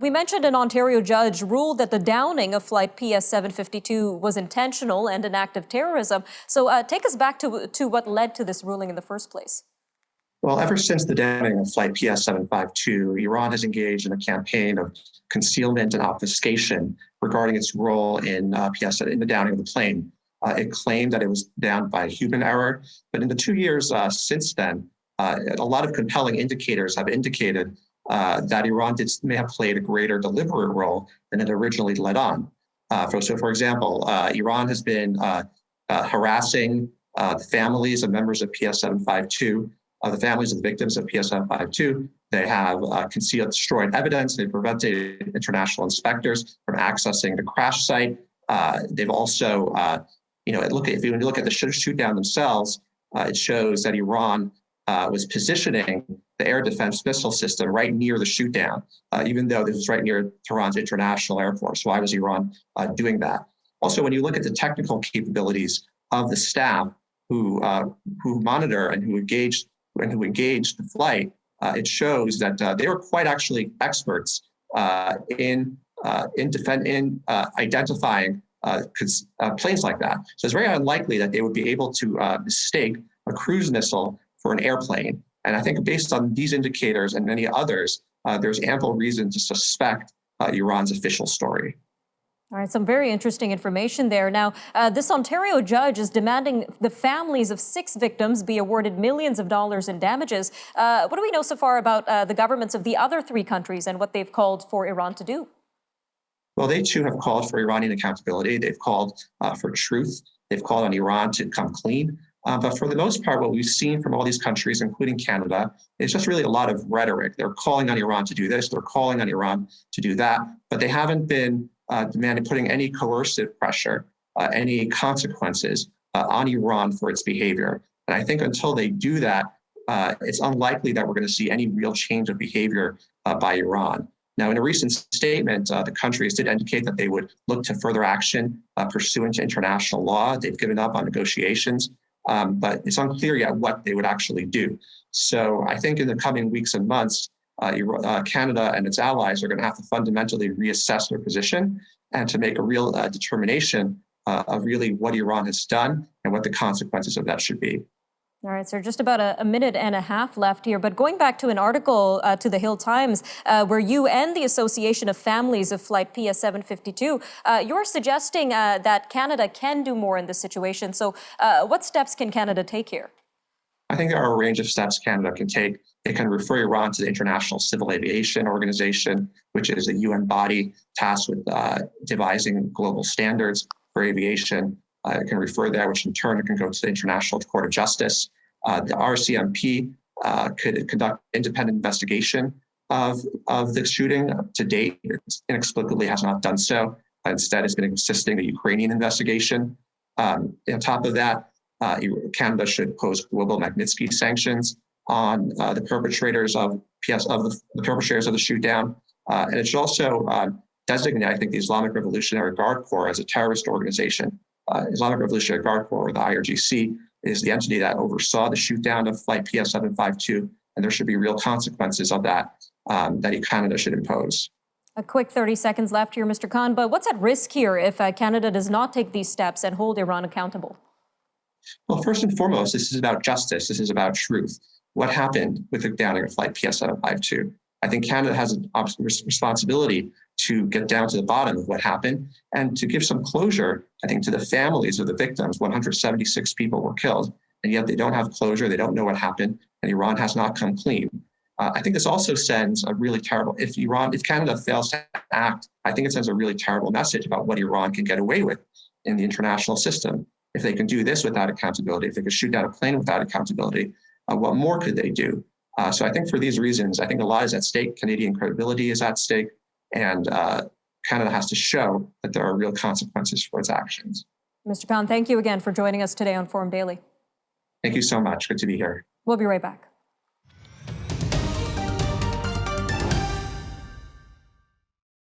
We mentioned an Ontario judge ruled that the downing of flight PS752 was intentional and an act of terrorism. So take us back to what led to this ruling in the first place. Well, ever since the downing of flight PS752, Iran has engaged in a campaign of concealment and obfuscation regarding its role in in the downing of the plane. It claimed that it was downed by human error, but in the 2 years since then, a lot of compelling indicators have indicated that Iran may have played a greater deliberate role than it originally led on. For example, Iran has been harassing the families of members of PS752, the families of the victims of PS752. They have concealed, destroyed evidence. They've prevented international inspectors from accessing the crash site. They've also, if you look at the shoot down themselves, it shows that Iran was positioning the air defense missile system right near the shoot down, even though this was right near Tehran's international airport. So why was Iran doing that? Also, when you look at the technical capabilities of the staff who monitor and who engaged the flight, it shows that they were quite actually experts in identifying planes like that. So it's very unlikely that they would be able to mistake a cruise missile for an airplane. And I think based on these indicators and many others, there's ample reason to suspect Iran's official story. All right, some very interesting information there. Now, this Ontario judge is demanding the families of 6 victims be awarded millions of dollars in damages. What do we know so far about the governments of the other 3 countries and what they've called for Iran to do? Well, they too have called for Iranian accountability. They've called for truth. They've called on Iran to come clean. But for the most part, what we've seen from all these countries, including Canada, is just really a lot of rhetoric. They're calling on Iran to do this. They're calling on Iran to do that. But they haven't been putting any coercive pressure, any consequences on Iran for its behavior. And I think until they do that, it's unlikely that we're going to see any real change of behavior by Iran. Now, in a recent statement, the countries did indicate that they would look to further action pursuant to international law. They've given up on negotiations, but it's unclear yet what they would actually do. So I think in the coming weeks and months, Canada and its allies are going to have to fundamentally reassess their position and to make a real determination of really what Iran has done and what the consequences of that should be. All right, so just about a minute and a half left here. But going back to an article to the Hill Times, where you and the Association of Families of Flight PS752, you're suggesting that Canada can do more in this situation. So what steps can Canada take here? I think there are a range of steps Canada can take. It can refer Iran to the International Civil Aviation Organization, which is a UN body tasked with devising global standards for aviation. It can refer there, which in turn can go to the International Court of Justice. The RCMP could conduct independent investigation of the shooting. To date, it inexplicably has not done so. Instead, it's been assisting a Ukrainian investigation. On top of that, Canada should impose global Magnitsky sanctions on the perpetrators of the shoot down, and it should also designate, I think, the Islamic Revolutionary Guard Corps as a terrorist organization. Islamic Revolutionary Guard Corps, or the IRGC, is the entity that oversaw the shoot down of flight PS752, and there should be real consequences of that that Canada should impose. A quick 30 seconds left here, Mr. Kahn, but what's at risk here if Canada does not take these steps and hold Iran accountable? Well, first and foremost, this is about justice. This is about truth. What happened with the downing of flight PS752? I think Canada has a responsibility to get down to the bottom of what happened and to give some closure, I think, to the families of the victims. 176 people were killed, and yet they don't have closure. They don't know what happened, and Iran has not come clean. I think this also sends a really terrible, if Canada fails to act, I think it sends a really terrible message about what Iran can get away with in the international system. If they can do this without accountability, if they can shoot down a plane without accountability, what more could they do? So I think for these reasons, I think a lot is at stake. Canadian credibility is at stake, and Canada has to show that there are real consequences for its actions. Mr. Kahn, thank you again for joining us today on Forum Daily. Thank you so much. Good to be here. We'll be right back.